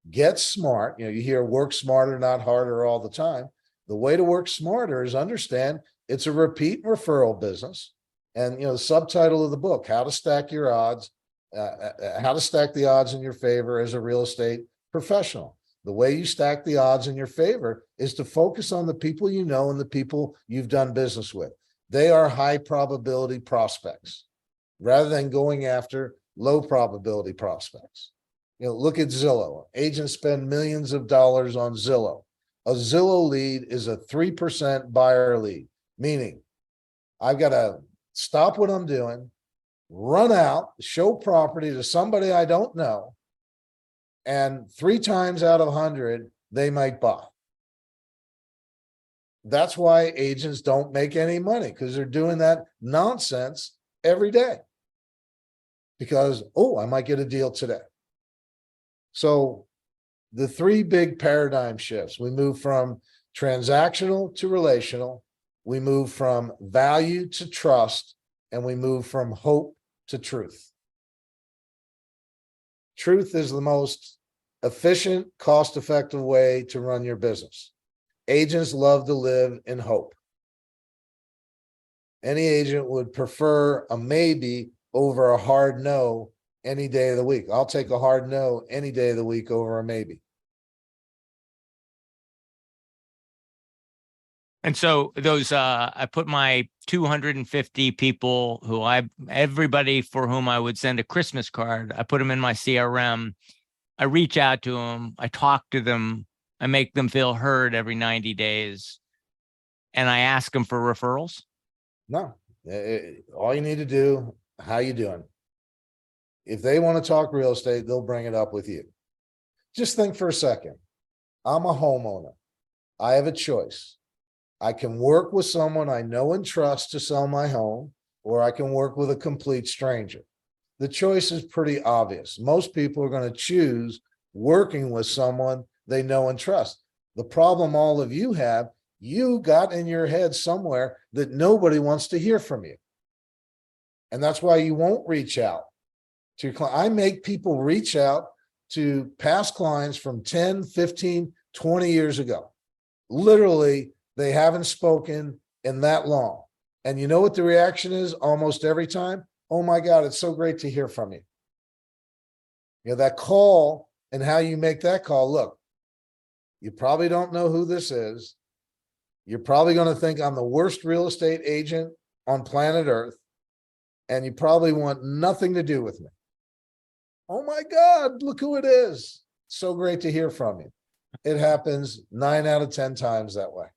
get smart. You hear work smarter, not harder all the time. The way to work smarter is understand it's a repeat and referral business. And, the subtitle of the book, how to stack your odds, how to stack the odds in your favor as a real estate professional. The way you stack the odds in your favor is to focus on the people you know and the people you've done business with. They are high probability prospects rather than going after low probability prospects. Look at Zillow. Agents spend millions of dollars on Zillow. A Zillow lead is a 3% buyer lead, meaning I've got to stop what I'm doing, run out, show property to somebody I don't know, and 3 times out of 100, they might buy. That's why agents don't make any money, because they're doing that nonsense every day. Because, oh, I might get a deal today. So the 3 big paradigm shifts: we move from transactional to relational, we move from value to trust, and we move from hope to truth. Truth is the most efficient, cost-effective way to run your business. Agents love to live in hope. Any agent would prefer a maybe over a hard no any day of the week. I'll take a hard no any day of the week over a maybe. And so those, I put my 250 people everybody for whom I would send a Christmas card, I put them in my CRM. I reach out to them. I talk to them. I make them feel heard every 90 days. And I ask them for referrals. No, all you need to do, how you doing? If they want to talk real estate, they'll bring it up with you. Just think for a second. I'm a homeowner. I have a choice. I can work with someone I know and trust to sell my home, or I can work with a complete stranger. The choice is pretty obvious. Most people are going to choose working with someone they know and trust. The problem all of you have, you got in your head somewhere that nobody wants to hear from you. And that's why you won't reach out to your client. I make people reach out to past clients from 10, 15, 20 years ago. Literally, they haven't spoken in that long. And you know what the reaction is almost every time? Oh my God, it's so great to hear from you. That call and how you make that call. Look, you probably don't know who this is. You're probably going to think I'm the worst real estate agent on planet Earth, and you probably want nothing to do with me. Oh my God, look who it is. So great to hear from you. It happens 9 out of 10 times that way.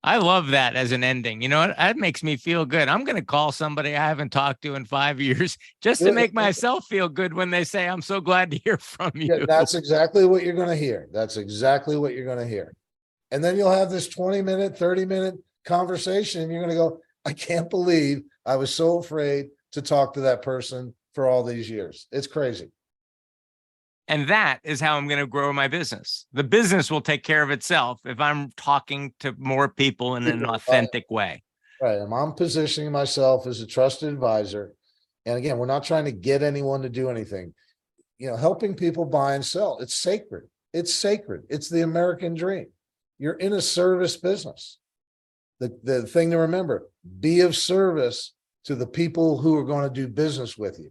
I love that as an ending. You know what? That makes me feel good. I'm going to call somebody I haven't talked to in 5 years just to make myself feel good when they say, I'm so glad to hear from you. Yeah, that's exactly what you're going to hear. That's exactly what you're going to hear. And then you'll have this 20-minute, 30-minute conversation, and you're going to go, I can't believe I was so afraid to talk to that person for all these years. It's crazy. And that is how I'm going to grow my business. The business will take care of itself if I'm talking to more people in an authentic way. Right. And I'm positioning myself as a trusted advisor. And again, we're not trying to get anyone to do anything. Helping people buy and sell. It's sacred. It's sacred. It's the American dream. You're in a service business. The thing to remember, be of service to the people who are going to do business with you.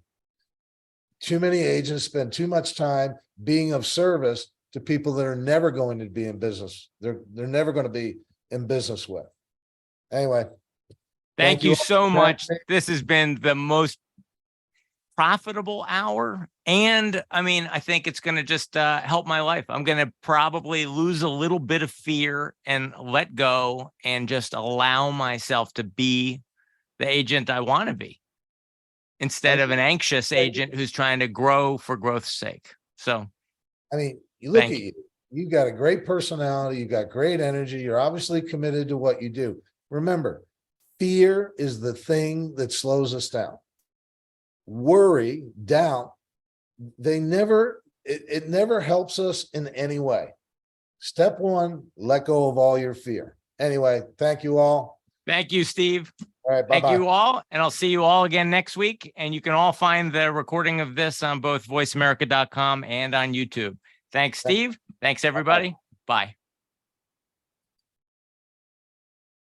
Too many agents spend too much time being of service to people that are never going to be in business. They're never going to be in business with. Anyway. Thank you so much. This has been the most profitable hour. And I think it's going to just help my life. I'm going to probably lose a little bit of fear and let go and just allow myself to be the agent I want to be, instead of an anxious agent who's trying to grow for growth's sake. So, you look at you. You've got a great personality. You've got great energy. You're obviously committed to what you do. Remember, fear is the thing that slows us down. Worry, doubt, it never helps us in any way. Step 1, let go of all your fear. Anyway, thank you all. Thank you, Steve. All right, bye-bye. Thank you all, and I'll see you all again next week. And you can all find the recording of this on both voiceamerica.com and on YouTube. Thanks, Steve. Thanks, everybody. Bye.